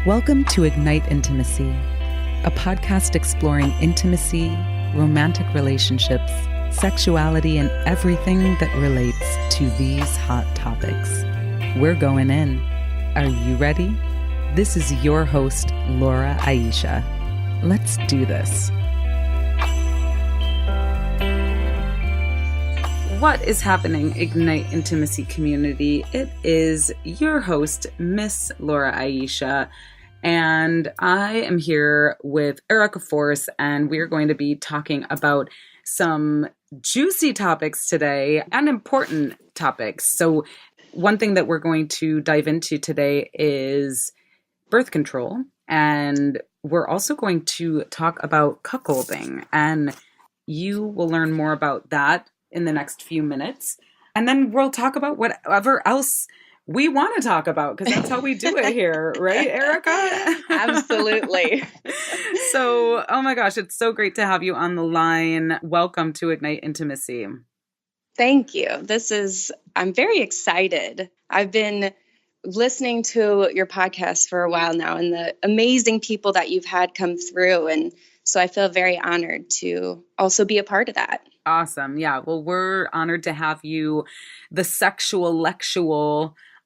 Welcome to Ignite Intimacy, a podcast exploring intimacy, romantic relationships, sexuality, and everything that relates to these hot topics. We're going in. Are you ready? This is your host, Laura Aisha. Let's do this. What is happening, Ignite Intimacy community? It is your host, Miss Laura Aisha, and I am here with Erica Force, and we're going to be talking about some juicy topics today and important topics. So one thing that we're going to dive into today is birth control, and we're also going to talk about cuckolding, and you will learn more about that in the next few minutes. And then we'll talk about whatever else we want to talk about, because that's how we do it here, right, Erica? Absolutely. So, oh my gosh, it's so great to have you on the line. Welcome to Ignite Intimacy. Thank you. I'm very excited. I've been listening to your podcast for a while now and the amazing people that you've had come through. And so I feel very honored to also be a part of that. Awesome. Yeah. Well, we're honored to have you, the sexual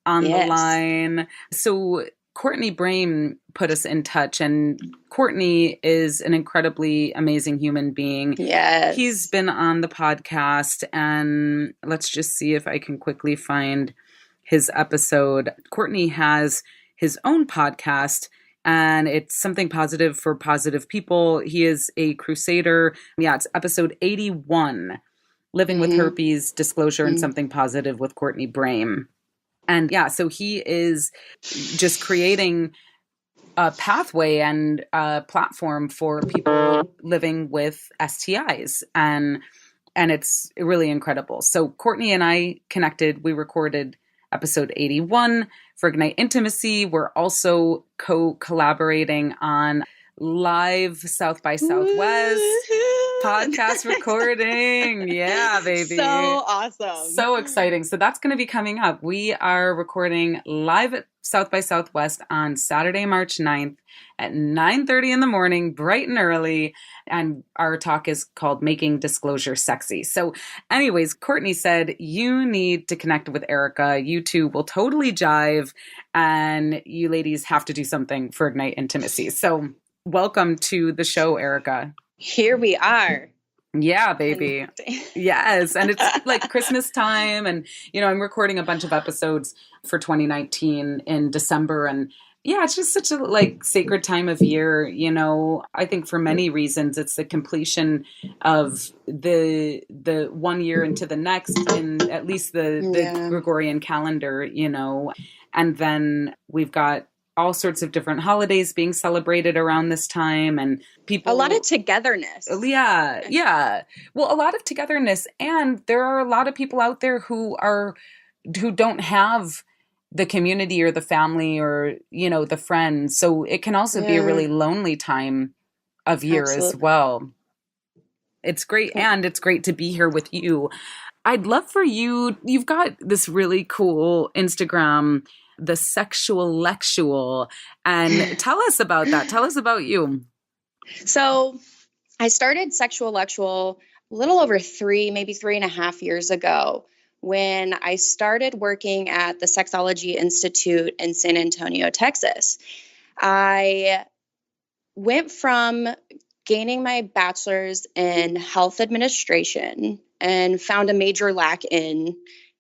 on the line. So Courtney Brame put us in touch, and Courtney is an incredibly amazing human being. Yes. He's been on the podcast, and let's just see if I can quickly find his episode. Courtney has his own podcast, and it's something positive for positive people. He is a crusader. Yeah, it's episode 81, Living with Herpes, Disclosure, and Something Positive with Courtney Brame. And yeah, so he is just creating a pathway and a platform for people living with STIs. And it's really incredible. So Courtney and I connected. We recorded episode 81 for Ignite Intimacy. We're also co-collaborating on live South by Southwest podcast recording. Yeah, baby. So awesome. So exciting. So that's going to be coming up. We are recording live at South by Southwest on Saturday, March 9th at 9:30 in the morning, bright and early. And our talk is called Making Disclosure Sexy. So anyways, Courtney said, you need to connect with Erica. You two will totally jive, and you ladies have to do something for Ignite Intimacy. So welcome to the show, Erica. Here we are. Yeah, baby. Yes. And it's like Christmas time. And, I'm recording a bunch of episodes for 2019 in December. And yeah, it's just such a sacred time of year. I think for many reasons, it's the completion of the 1 year into the next, in at least the Gregorian calendar, and then we've got all sorts of different holidays being celebrated around this time, and people. A lot of togetherness. Yeah. Well, a lot of togetherness. And there are a lot of people out there who don't have the community or the family or, the friends. So it can also be a really lonely time of year as well. It's great. And it's great to be here with you. I'd love for you've got this really cool Instagram, the Sexuallectual, and tell us about that. Tell us about you. So I started Sexuallectual a little over 3.5 years ago, when I started working at the Sexology Institute in San Antonio, Texas. I went from gaining my bachelor's in health administration and found a major lack in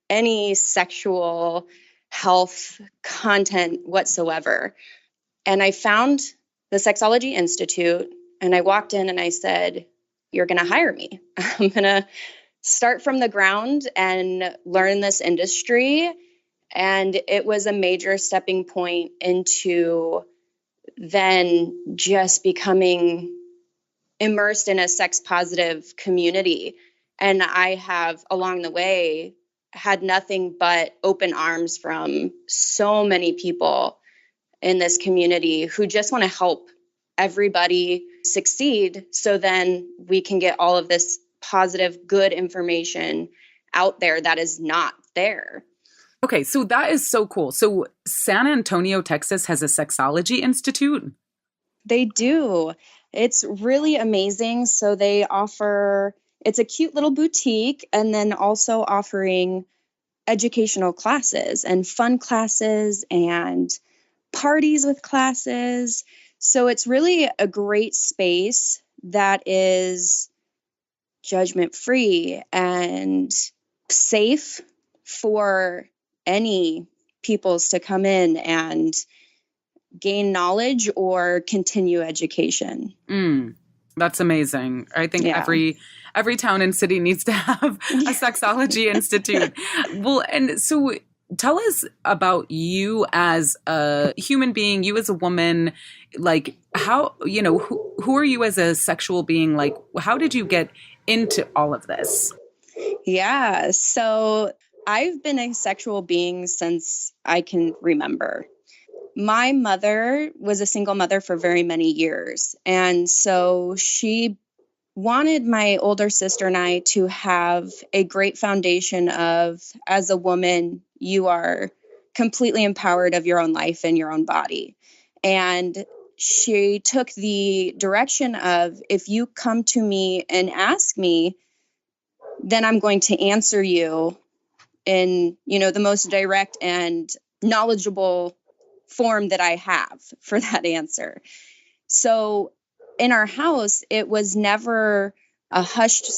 any sexual health content whatsoever. And I found the Sexology Institute, and I walked in and I said, you're going to hire me. I'm going to start from the ground and learn this industry. And it was a major stepping point into then just becoming immersed in a sex positive community. And I have, along the way, had nothing but open arms from so many people in this community who just want to help everybody succeed, so then we can get all of this positive, good information out there that is not there. Okay, so that is so cool. So San Antonio, Texas has a sexology institute. They do. It's really amazing. So they offer, it's a cute little boutique, and then also offering educational classes and fun classes and parties with classes. So it's really a great space that is judgment free and safe for any peoples to come in and gain knowledge or continue education. Mm, that's amazing. I think Yeah. every town and city needs to have a sexology institute. Well, and so tell us about you as a human being, you as a woman, like how, who are you as a sexual being? Like, how did you get into all of this? Yeah. So I've been a sexual being since I can remember. My mother was a single mother for very many years. And so she wanted my older sister and I to have a great foundation of, as a woman, you are completely empowered of your own life and your own body. And she took the direction of, if you come to me and ask me, then I'm going to answer you in, the most direct and knowledgeable form that I have for that answer. So in our house, it was never a hushed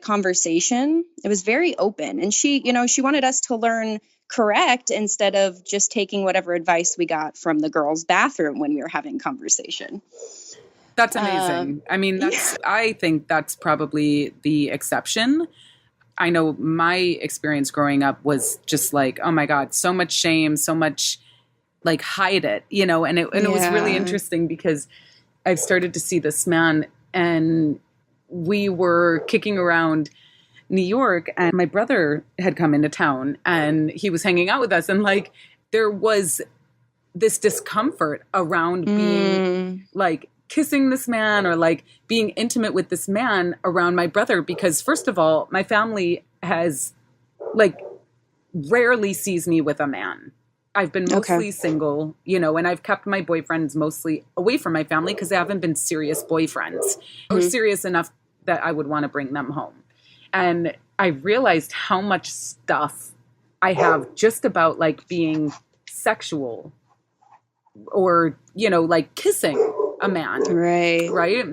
conversation. It was very open. And she wanted us to learn correct instead of just taking whatever advice we got from the girls' bathroom when we were having conversation. That's amazing. I mean, I think that's probably the exception. I know my experience growing up was just like, oh my God, so much shame, so much like hide it, and it was really interesting because I've started to see this man, and we were kicking around New York, and my brother had come into town and he was hanging out with us, and like there was this discomfort around being like kissing this man or like being intimate with this man around my brother, because first of all, my family has like rarely sees me with a man. I've been mostly single, and I've kept my boyfriends mostly away from my family because they haven't been serious boyfriends or serious enough that I would want to bring them home. And I realized how much stuff I have just about like being sexual or, like kissing a man. Right. Right.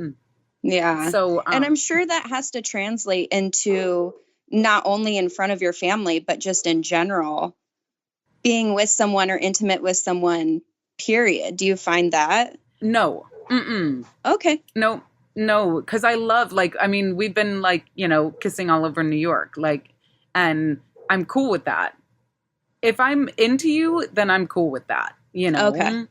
Yeah. So, and I'm sure that has to translate into not only in front of your family, but just in general, being with someone or intimate with someone, period. Do you find that? No. Mm-mm. Okay. No, because I love, like, I mean, we've been like, kissing all over New York, like, and I'm cool with that. If I'm into you, then I'm cool with that, Okay.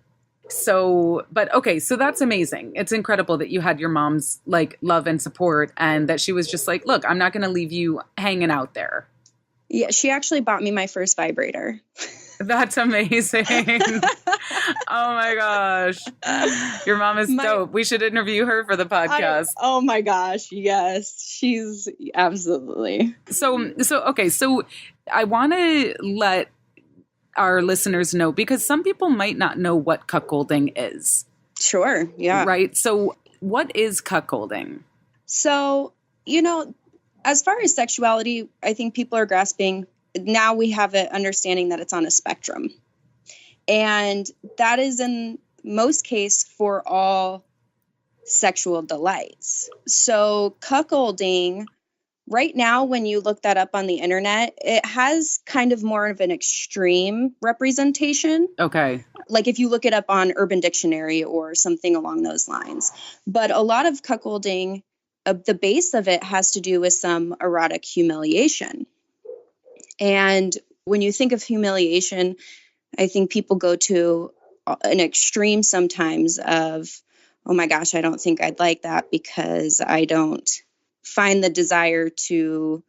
So, but okay, so that's amazing. It's incredible that you had your mom's like love and support, and that she was just like, look, I'm not going to leave you hanging out there. Yeah, she actually bought me my first vibrator. That's amazing. Oh my gosh. Your mom is dope. We should interview her for the podcast. Oh my gosh. Yes. She's absolutely. So okay. So I want to let our listeners know, because some people might not know what cuckolding is. Sure. Yeah. Right. So what is cuckolding? So, as far as sexuality, I think people are grasping. Now we have an understanding that it's on a spectrum. And that is in most case for all sexual delights. So cuckolding, right now, when you look that up on the internet, it has kind of more of an extreme representation. Okay. Like if you look it up on Urban Dictionary or something along those lines. But a lot of cuckolding, the base of it has to do with some erotic humiliation. And when you think of humiliation, I think people go to an extreme sometimes of, oh my gosh, I don't think I'd like that because I don't find the desire to,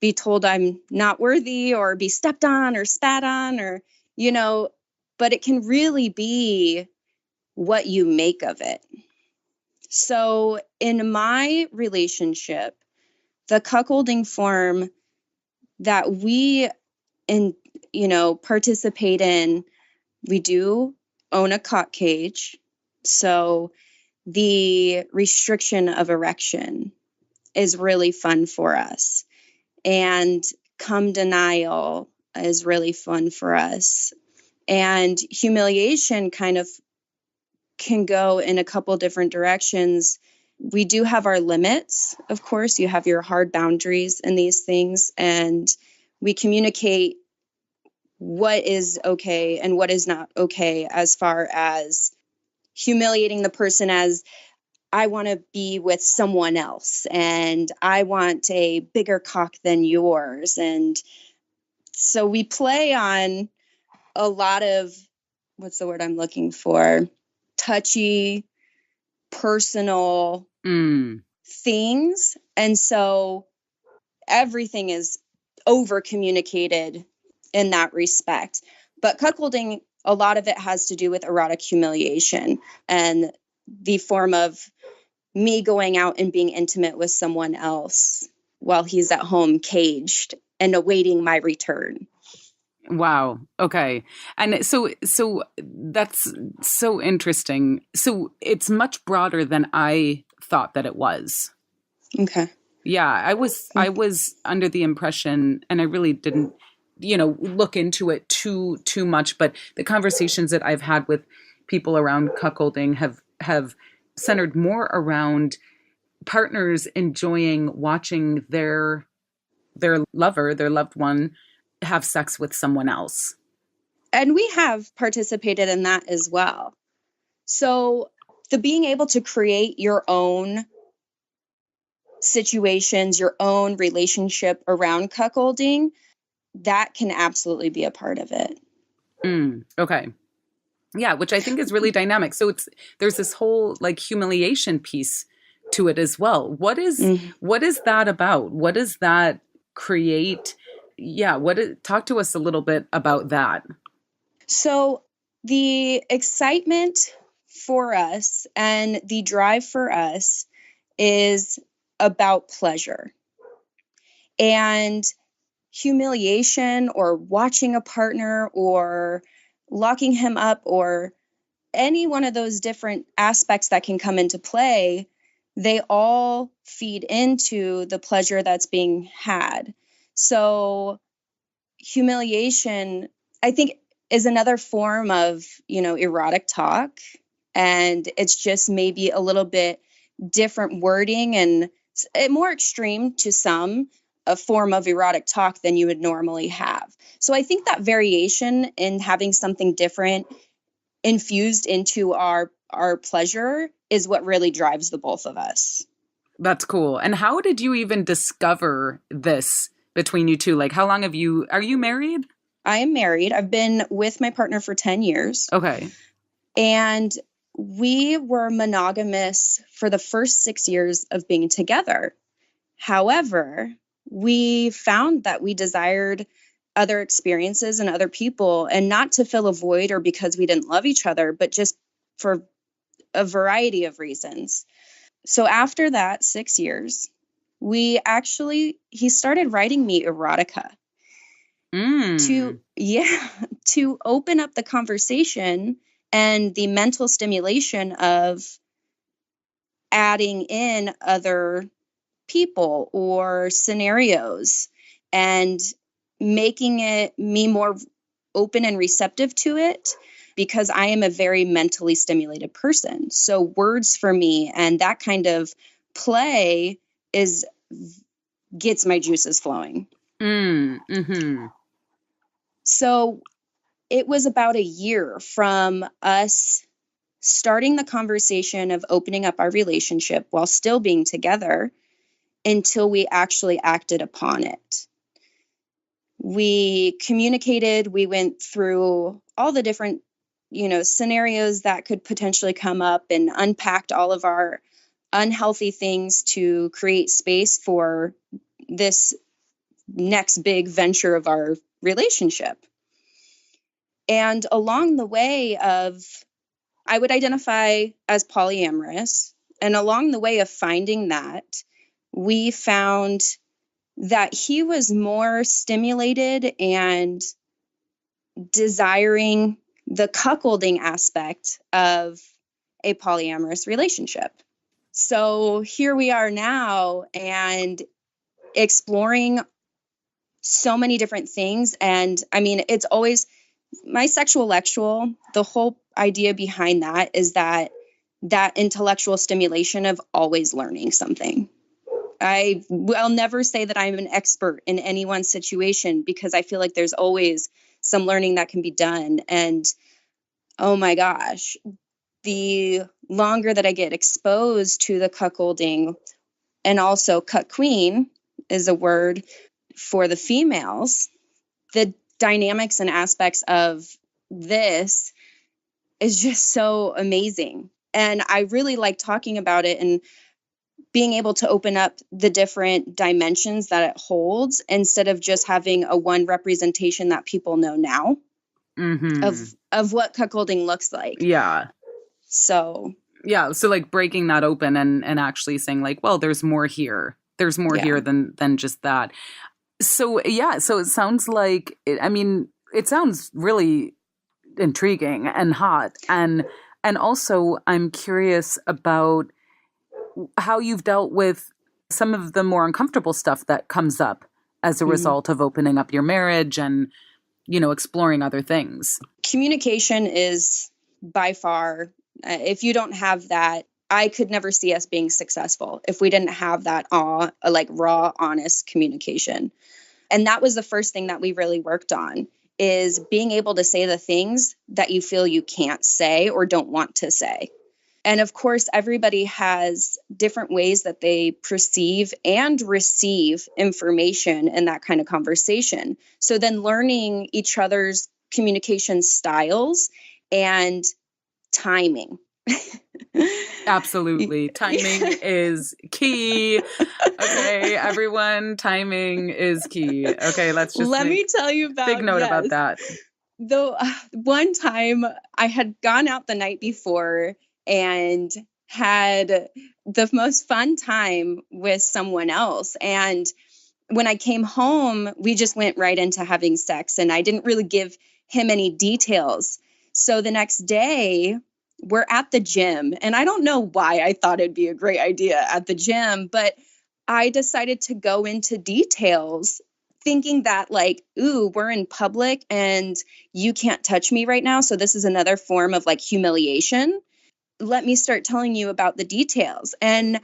be told I'm not worthy or be stepped on or spat on or, but it can really be what you make of it. So in my relationship, the cuckolding form that we participate in. We do own a cock cage. So the restriction of erection is really fun for us. And cum denial is really fun for us. And humiliation kind of can go in a couple different directions. We do have our limits, of course. You have your hard boundaries in these things, and we communicate what is okay and what is not okay as far as humiliating the person as I want to be with someone else and I want a bigger cock than yours. And so we play on a lot of, what's the word I'm looking for? Touchy, personal things. And so everything is over communicated in that respect. But cuckolding, a lot of it has to do with erotic humiliation and the form of me going out and being intimate with someone else while he's at home caged and awaiting my return. Wow. Okay. And so that's so interesting. So it's much broader than I thought that it was. Okay. Yeah, I was under the impression, and I really didn't, look into it too much, but the conversations that I've had with people around cuckolding have centered more around partners enjoying watching their lover, their loved one, have sex with someone else. And we have participated in that as well. So the being able to create your own situations, your own relationship around cuckolding, that can absolutely be a part of it. Okay. Yeah, which I think is really dynamic. So there's this whole like humiliation piece to it as well. What is that about? What does that create? Yeah, talk to us a little bit about that. So the excitement for us and the drive for us is about pleasure. And humiliation or watching a partner or locking him up or any one of those different aspects that can come into play, they all feed into the pleasure that's being had. So humiliation, I think, is another form of, erotic talk. And it's just maybe a little bit different wording and more extreme to some, a form of erotic talk than you would normally have. So I think that variation in having something different infused into our pleasure is what really drives the both of us. That's cool. And how did you even discover this between you two? Like, how long are you married? I am married. I've been with my partner for 10 years. Okay. And we were monogamous for the first 6 years of being together. However, we found that we desired other experiences and other people, and not to fill a void or because we didn't love each other, but just for a variety of reasons. So after that 6 years, he started writing me erotica to open up the conversation and the mental stimulation of adding in other people or scenarios and making it me more open and receptive to it, because I am a very mentally stimulated person. So words for me and that kind of play gets my juices flowing. So it was about a year from us starting the conversation of opening up our relationship while still being together until we actually acted upon it. We communicated, we went through all the different, scenarios that could potentially come up and unpacked all of our unhealthy things to create space for this next big venture of our relationship. And along the way I would identify as polyamorous. And along the way of finding that, we found that he was more stimulated and desiring the cuckolding aspect of a polyamorous relationship. So here we are now and exploring so many different things. And I mean, it's always my sexual, the whole idea behind that is that intellectual stimulation of always learning something. I will never say that I'm an expert in anyone's situation because I feel like there's always some learning that can be done. And oh my gosh, the longer that I get exposed to the cuckolding, and also cuck queen is a word for the females, the dynamics and aspects of this is just so amazing. And I really like talking about it and being able to open up the different dimensions that it holds instead of just having a one representation that people know now of what cuckolding looks like. Yeah. So like breaking that open and actually saying like, well, there's more here. There's more here than just that. So so it sounds like it sounds really intriguing and hot, and also I'm curious about how you've dealt with some of the more uncomfortable stuff that comes up as a result of opening up your marriage and exploring other things. Communication is by far, if you don't have that, I could never see us being successful if we didn't have that raw, honest communication. And that was the first thing that we really worked on, is being able to say the things that you feel you can't say or don't want to say. And of course, everybody has different ways that they perceive and receive information in that kind of conversation. So then learning each other's communication styles and timing. Absolutely. Timing is key. Okay, everyone, timing is key. Okay, let me tell you about big note about that. Though one time I had gone out the night before and had the most fun time with someone else. And when I came home, we just went right into having sex, and I didn't really give him any details. So the next day, we're at the gym, and I don't know why I thought it'd be a great idea at the gym, but I decided to go into details thinking that we're in public and you can't touch me right now. So this is another form of humiliation. Let me start telling you about the details. And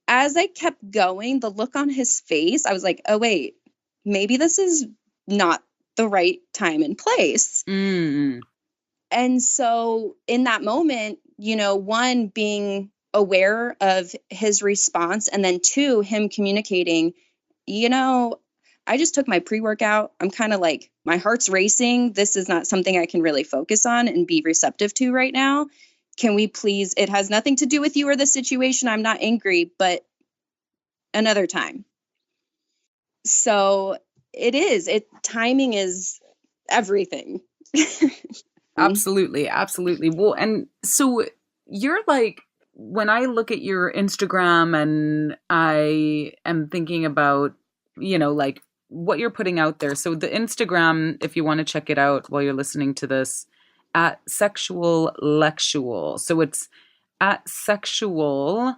as I kept going, the look on his face, I was like, oh, wait, maybe this is not the right time and place. And so in that moment, one, being aware of his response, and then two, him communicating, I just took my pre-workout. I'm kind of my heart's racing. This is not something I can really focus on and be receptive to right now. Can we please, it has nothing to do with you or the situation. I'm not angry, but another time. So timing is everything. Absolutely. Well, and so you're when I look at your Instagram and I am thinking about, what you're putting out there. So the Instagram, if you want to check it out while you're listening to this, at Sexual Lectual. So it's at sexual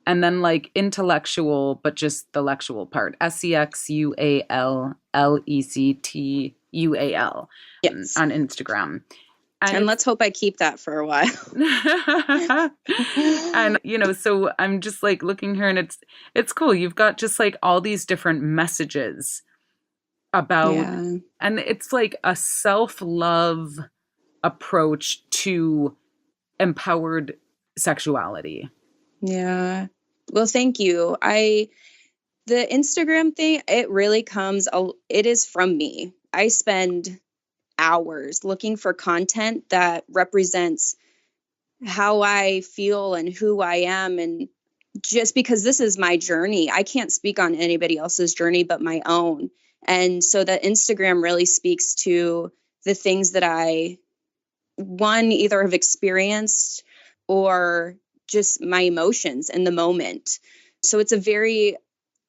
and then intellectual, but just the lectual part. SEXUALLECTUAL. Yes. On Instagram. And let's hope I keep that for a while. And, so I'm just looking here, and it's cool. You've got just all these different messages about, and it's a self-love approach to empowered sexuality. Yeah. Well, thank you. The Instagram thing, it really it is from me. I spend hours looking for content that represents how I feel and who I am. And just because this is my journey, I can't speak on anybody else's journey but my own. And so that Instagram really speaks to the things that I, one, either have experienced or just my emotions in the moment. So it's a very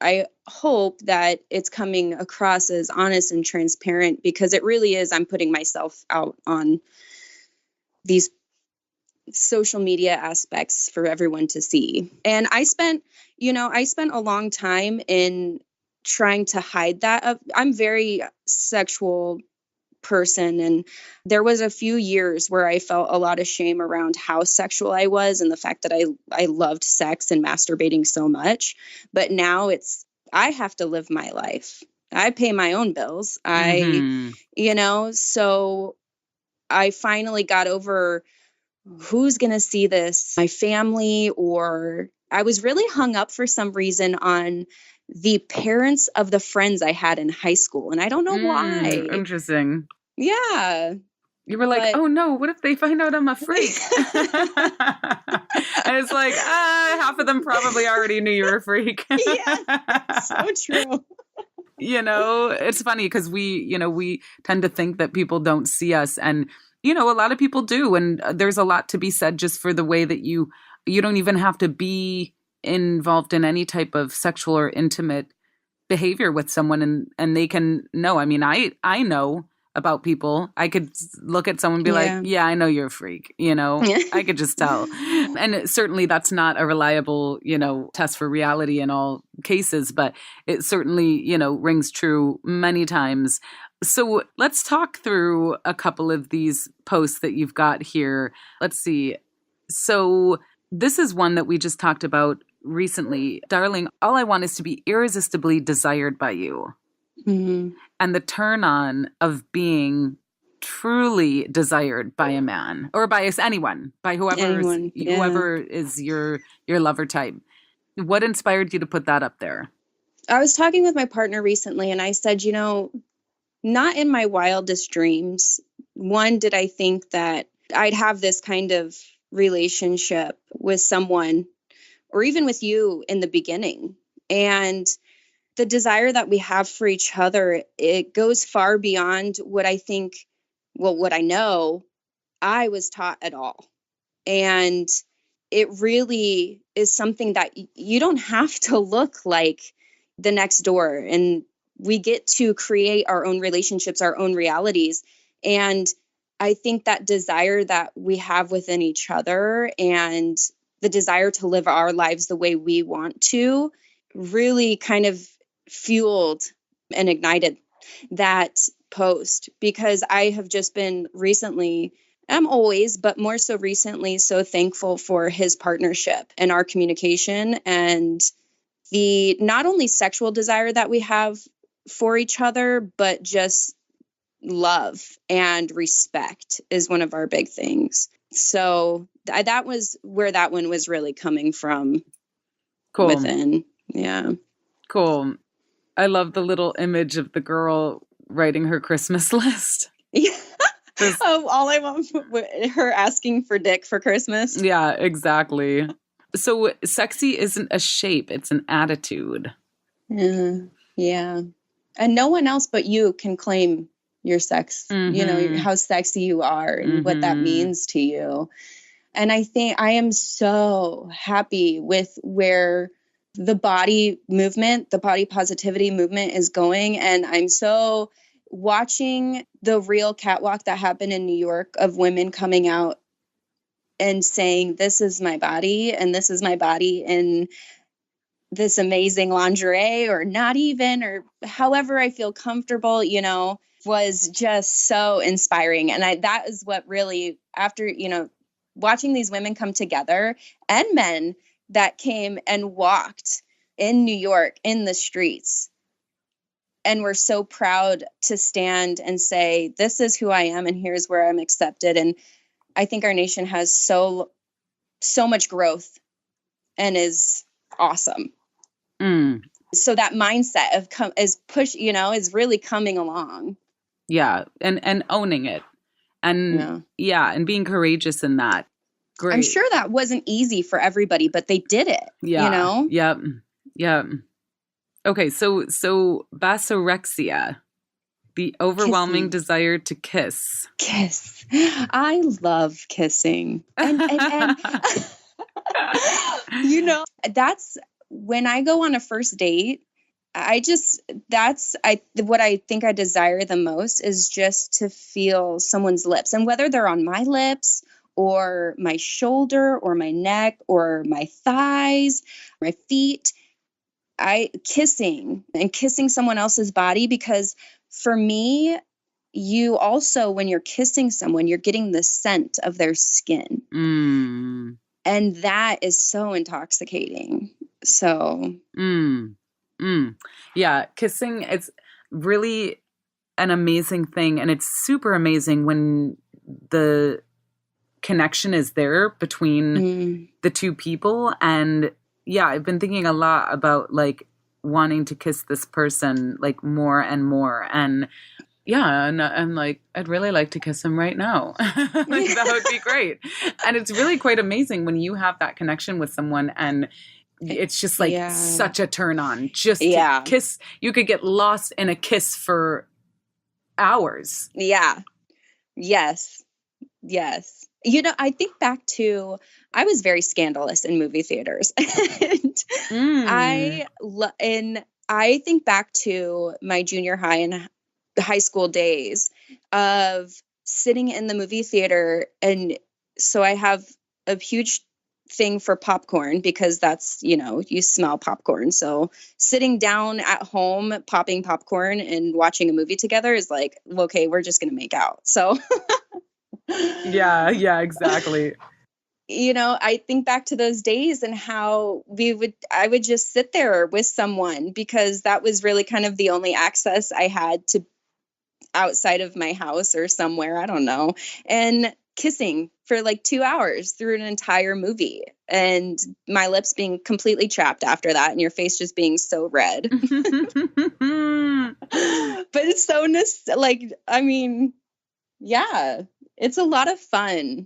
I hope that it's coming across as honest and transparent, because it really is. I'm putting myself out on these social media aspects for everyone to see. And I spent a long time in trying to hide that. I'm very sexual person, and there was a few years where I felt a lot of shame around how sexual I was, and the fact that I loved sex and masturbating so much. But now I have to live my life. I pay my own bills. Mm-hmm. So I finally got over who's going to see this, my family, or I was really hung up for some reason on the parents of the friends I had in high school. And I don't know why. Interesting. Yeah. You were like, oh no, what if they find out I'm a freak? And it's like, half of them probably already knew you were a freak. Yeah, so true. It's funny because we tend to think that people don't see us, and a lot of people do, and there's a lot to be said just for the way that you don't even have to be involved in any type of sexual or intimate behavior with someone, and they can know. I mean, I know about people. I could look at someone and be like, yeah, I know you're a freak. I could just tell. And certainly that's not a reliable, test for reality in all cases, but it certainly, rings true many times. So let's talk through a couple of these posts that you've got here. Let's see. So this is one that we just talked about recently. Darling, all I want is to be irresistibly desired by you. Mm-hmm. And the turn on of being truly desired by a man or by anyone, by whoever is your lover type. What inspired you to put that up there? I was talking with my partner recently, and I said, not in my wildest dreams, one, did I think that I'd have this kind of relationship with someone, or even with you in the beginning. And the desire that we have for each other, it goes far beyond what I know I was taught at all. And it really is something that you don't have to look like the next door. And we get to create our own relationships, our own realities. And I think that desire that we have within each other and the desire to live our lives the way we want to really kind of fueled and ignited that post, because I have just been recently, I'm always, but more so recently, so thankful for his partnership and our communication, and the not only sexual desire that we have for each other, but just love and respect is one of our big things. So that was where that one was really coming from. Cool. Within. Yeah. Cool. I love the little image of the girl writing her Christmas list. Yeah. All I want, her asking for dick for Christmas. Yeah, exactly. So sexy isn't a shape, it's an attitude. Yeah. And no one else but you can claim your sex, how sexy you are and what that means to you. And I think I am so happy with where the body movement, the body positivity movement is going. And I'm so watching the real catwalk that happened in New York of women coming out and saying, this is my body, and this is my body in this amazing lingerie, or not even, or however I feel comfortable, was just so inspiring. And that is what really, after, watching these women come together, and men that came and walked in New York in the streets and were so proud to stand and say, this is who I am and here's where I'm accepted. And I think our nation has so much growth and is awesome. So that mindset of is really coming along. Yeah. And owning it. And and being courageous in that. Great. I'm sure that wasn't easy for everybody, but they did it. Yeah. Yep. Okay. So basorexia, the overwhelming desire to kiss. Kiss. I love kissing. And that's when I go on a first date what I think I desire the most is just to feel someone's lips, and whether they're on my lips or my shoulder or my neck or my thighs, my feet, I kissing someone else's body, because for me, you also, when you're kissing someone, you're getting the scent of their skin. Mm. And that is so intoxicating. So, yeah, kissing, it's really an amazing thing. And it's super amazing when the connection is there between the two people. And yeah, I've been thinking a lot about like wanting to kiss this person like more and more. And yeah, and like I'd really like to kiss him right now. Like that would be great. And it's really quite amazing when you have that connection with someone and it's just like such a turn on. Just to kiss, you could get lost in a kiss for hours. Yeah. Yes. Yes. You know, I think back to, I was very scandalous in movie theaters. And I think back to my junior high and high school days of sitting in the movie theater. And so I have a huge thing for popcorn because that's, you know, you smell popcorn. So sitting down at home, popping popcorn and watching a movie together is like, okay, we're just going to make out. So yeah, exactly. You know, I think back to those days and how I would just sit there with someone because that was really kind of the only access I had to outside of my house or somewhere, I don't know, and kissing for like 2 hours through an entire movie and my lips being completely chapped after that and your face just being so red. But it's so like, I mean, yeah, it's a lot of fun.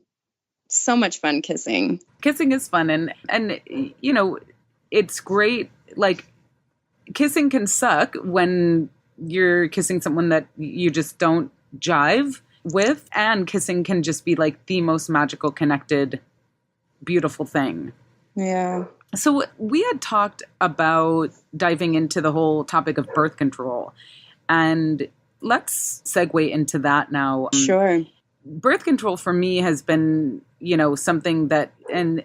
So much fun kissing. Kissing is fun and you know, it's great. Like kissing can suck when you're kissing someone that you just don't jive with, and kissing can just be like the most magical, connected, beautiful thing. Yeah. So we had talked about diving into the whole topic of birth control, and let's segue into that now. Sure. Birth control for me has been, you know, something that, and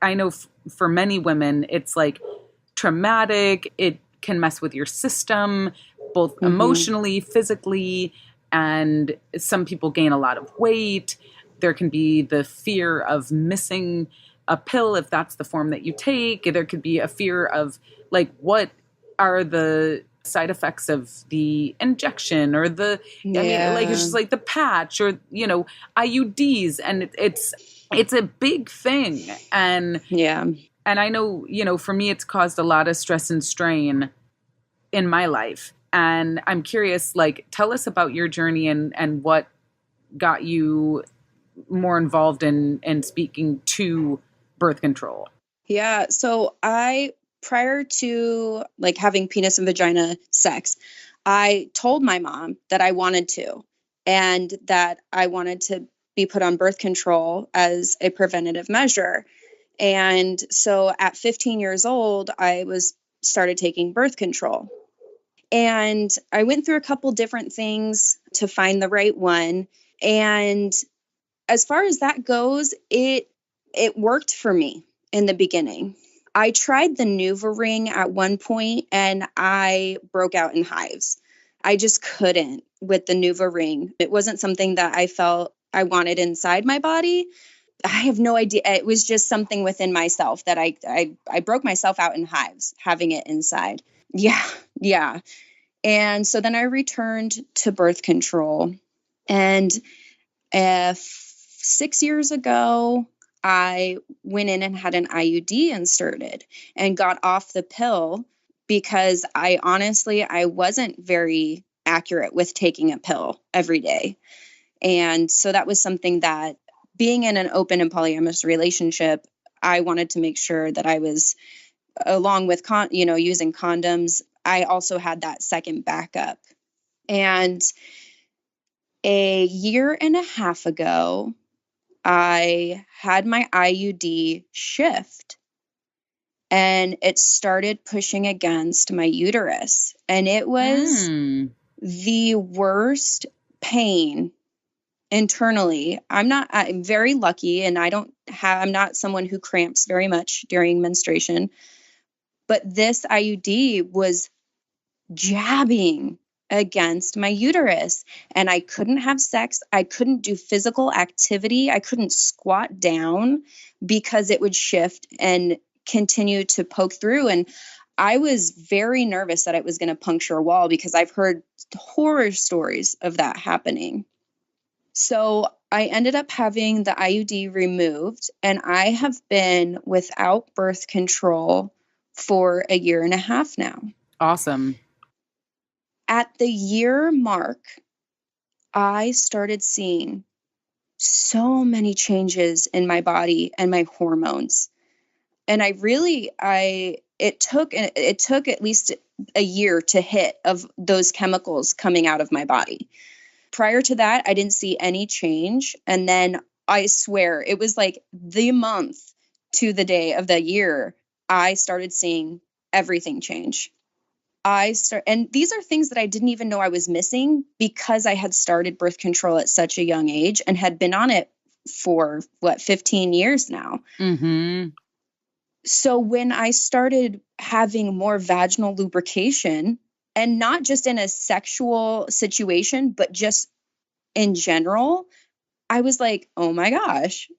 I know for many women, it's like traumatic. It can mess with your system, both emotionally, physically, and some people gain a lot of weight. There can be the fear of missing a pill if that's the form that you take. There could be a fear of like, what are the side effects of the injection or I mean, like, it's just like the patch or, you know, IUDs. And it's a big thing. And I know, you know, for me, it's caused a lot of stress and strain in my life. And I'm curious, like, tell us about your journey and what got you more involved in speaking to birth control. Yeah. So prior to like having penis and vagina sex, I told my mom that I wanted to, and that I wanted to be put on birth control as a preventative measure. And so at 15 years old, I started taking birth control. And I went through a couple different things to find the right one. And as far as that goes, it worked for me in the beginning. I tried the NuvaRing at one point and I broke out in hives. I just couldn't with the NuvaRing. It wasn't something that I felt I wanted inside my body. I have no idea. It was just something within myself that I broke myself out in hives having it inside. Yeah. And so then I returned to birth control. And 6 years ago, I went in and had an IUD inserted and got off the pill because I wasn't very accurate with taking a pill every day. And so that was something that, being in an open and polyamorous relationship, I wanted to make sure that I was, along with using condoms, I also had that second backup. And a year and a half ago, I had my IUD shift. and it started pushing against my uterus. And it was the worst pain internally. I'm very lucky, and I'm not someone who cramps very much during menstruation, but this IUD was jabbing against my uterus, and I couldn't have sex. I couldn't do physical activity. I couldn't squat down because it would shift and continue to poke through. And I was very nervous that it was going to puncture a wall, because I've heard horror stories of that happening. So I ended up having the IUD removed, and I have been without birth control for a year and a half now. Awesome. At the year mark, I started seeing so many changes in my body and my hormones. And it took at least a year to hit of those chemicals coming out of my body. Prior to that, I didn't see any change. And then I swear it was like the month to the day of the year, I started seeing everything change. And these are things that I didn't even know I was missing, because I had started birth control at such a young age and had been on it for 15 years now. Mm-hmm. So when I started having more vaginal lubrication, and not just in a sexual situation, but just in general, I was like, oh my gosh,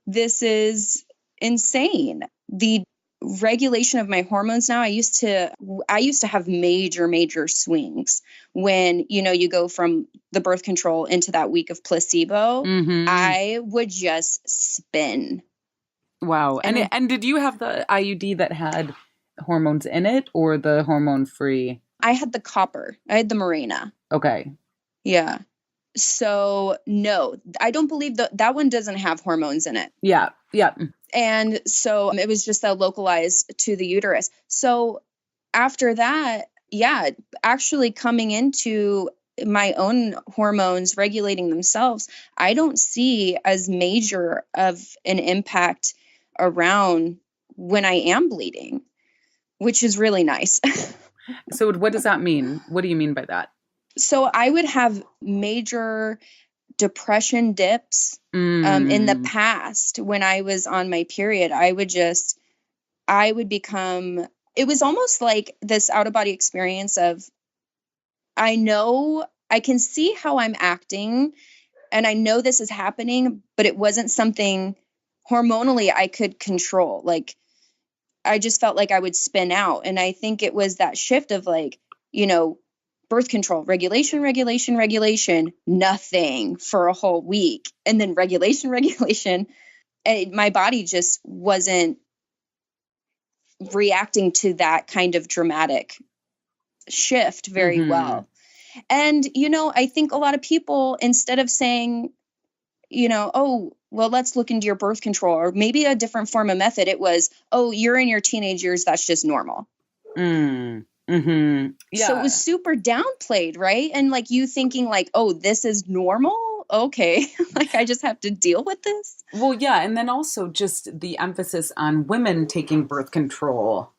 this is insane. The regulation of my hormones now, I used to have major swings when, you go from the birth control into that week of placebo. Mm-hmm. I would just spin. Wow. And did you have the IUD that had hormones in it, or the hormone free? I had the copper. I had the Mirena. Okay. Yeah. So no, I don't believe that one doesn't have hormones in it. Yeah. Yeah. And so it was just localized to the uterus. So after that, yeah, actually coming into my own hormones regulating themselves, I don't see as major of an impact around when I am bleeding, which is really nice. So what does that mean? What do you mean by that? So I would have major depression dips in the past when I was on my period. I would become, it was almost like this out of body experience of, I know I can see how I'm acting and I know this is happening, but it wasn't something hormonally I could control. Like, I just felt like I would spin out. And I think it was that shift of birth control, regulation, nothing for a whole week. And then regulation. And my body just wasn't reacting to that kind of dramatic shift very well. And, I think a lot of people, instead of saying, oh, well, let's look into your birth control, or maybe a different form of method, it was, oh, you're in your teenage years, that's just normal. Mm-hmm. Yeah. So it was super downplayed, right? And like you thinking like, oh, this is normal? Okay. Like I just have to deal with this? Well, yeah. And then also just the emphasis on women taking birth control.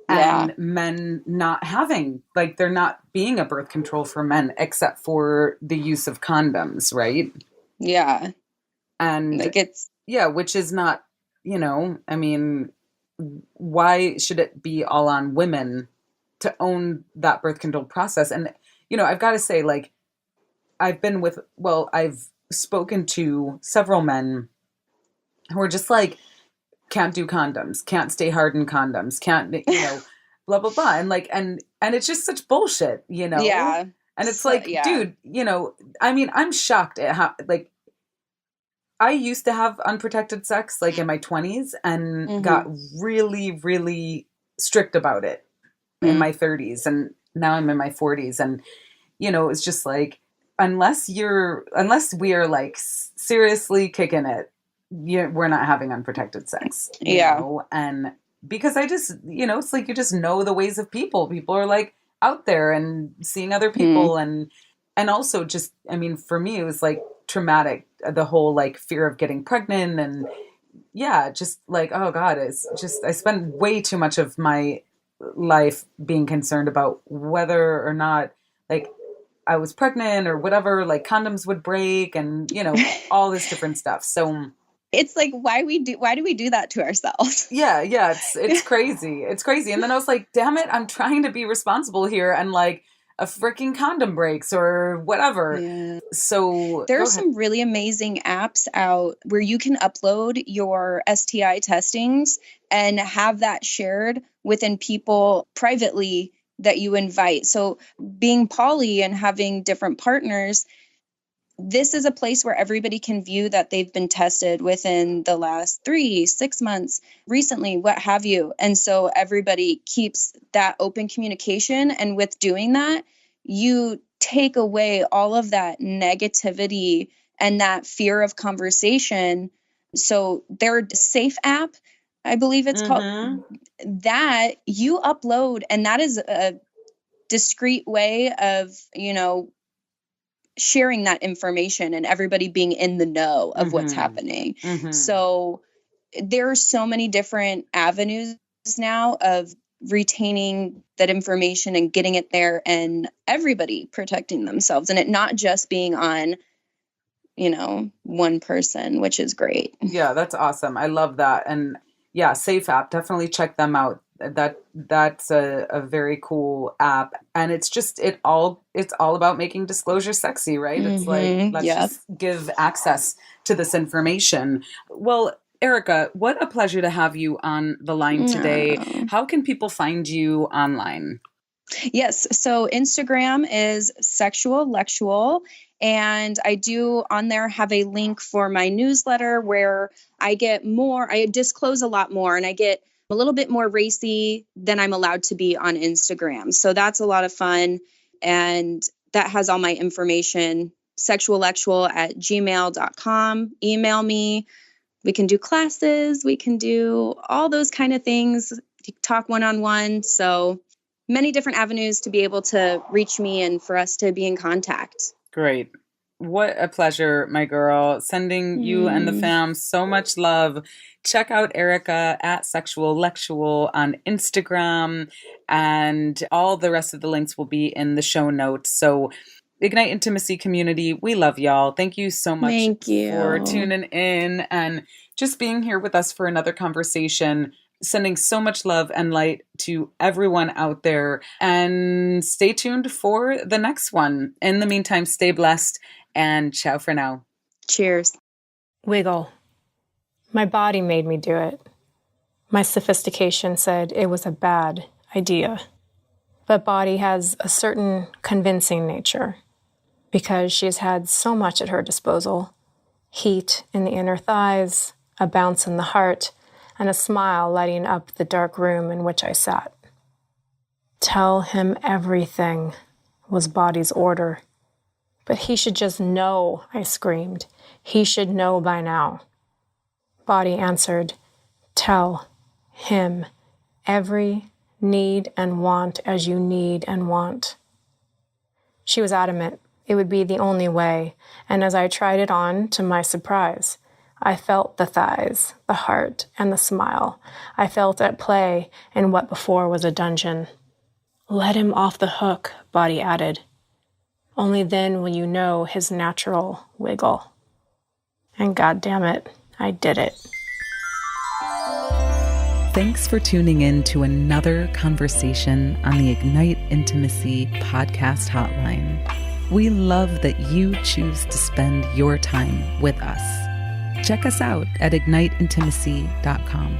Yeah. And men not having, like, there not being a birth control for men except for the use of condoms, right? Yeah. And like which is not, I mean, why should it be all on women to own that birth control process? And, I've got to say, like, I've spoken to several men who are just like, can't do condoms, can't stay hard in condoms, can't, blah, blah, blah. And like, and it's just such bullshit, Yeah. And it's like, yeah. Dude, I mean, I'm shocked at how, like, I used to have unprotected sex, like in my 20s, and got really, really strict about it in my 30s. And now I'm in my 40s. And, it's just like, unless we are like seriously kicking it, we're not having unprotected sex. You know? And because I just, it's like, you just know the ways of people. People are like out there and seeing other people. And also just, I mean, for me, it was like traumatic, the whole like fear of getting pregnant and, yeah, just like, oh God, it's just, I spend way too much of my life being concerned about whether or not, like, I was pregnant or whatever, like condoms would break and, all this different stuff. So It's like, why do we do that to ourselves? yeah, it's crazy. It's crazy. And then I was like, damn it, I'm trying to be responsible here. And like a freaking condom breaks or whatever. Yeah. So There are some really amazing apps out where you can upload your STI testings and have that shared within people privately that you invite. So being poly and having different partners, this is a place where everybody can view that they've been tested within the last 3-6 months, recently, what have you. And so everybody keeps that open communication. And with doing that, you take away all of that negativity and that fear of conversation. So their Safe app, I believe it's called, that you upload, and that is a discreet way of, sharing that information and everybody being in the know of what's happening. So there are so many different avenues now of retaining that information and getting it there, and everybody protecting themselves, and it not just being on, one person, which is great. Yeah, that's awesome. I love that. And yeah, Safe app, definitely check them out. That's a very cool app, and it's all about making disclosure sexy, right? It's like, let's just give access to this information. Well, Erica, what a pleasure to have you on the line today. How can people find you online? Yes. So Instagram is sexuallectual, and I do on there have a link for my newsletter where I disclose a lot more, and I get a little bit more racy than I'm allowed to be on Instagram. So that's a lot of fun. And that has all my information, sexuallectual@gmail.com. Email me. We can do classes. We can do all those kind of things. Talk one-on-one. So many different avenues to be able to reach me and for us to be in contact. Great. What a pleasure, my girl. Sending you and the fam so much love. Check out Erica at sexuallectual on Instagram, and all the rest of the links will be in the show notes. So Ignite Intimacy community, we love y'all. Thank you so much for tuning in and just being here with us for another conversation. Sending so much love and light to everyone out there, and stay tuned for the next one. In the meantime, stay blessed, and ciao for now. Cheers. Wiggle. My body made me do it. My sophistication said it was a bad idea. But body has a certain convincing nature because she has had so much at her disposal. Heat in the inner thighs, a bounce in the heart, and a smile lighting up the dark room in which I sat. Tell him everything was body's order. But he should just know, I screamed. He should know by now. Body answered, tell him every need and want as you need and want. She was adamant it would be the only way, and as I tried it on, to my surprise, I felt the thighs, the heart, and the smile. I felt at play in what before was a dungeon. Let him off the hook, body added. Only then will you know his natural wiggle. And God damn it, I did it. Thanks for tuning in to another conversation on the Ignite Intimacy podcast hotline. We love that you choose to spend your time with us. Check us out at igniteintimacy.com.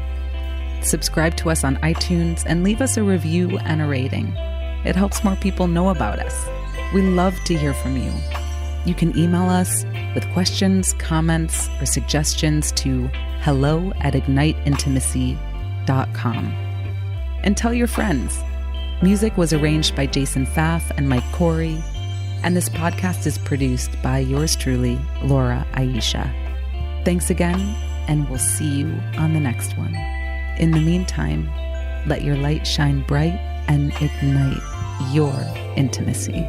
Subscribe to us on iTunes and leave us a review and a rating. It helps more people know about us. We love to hear from you. You can email us with questions, comments, or suggestions to hello@igniteintimacy.com. And tell your friends. Music was arranged by Jason Pfaff and Mike Corey, and this podcast is produced by yours truly, Laura Aisha. Thanks again, and we'll see you on the next one. In the meantime, let your light shine bright and ignite your intimacy.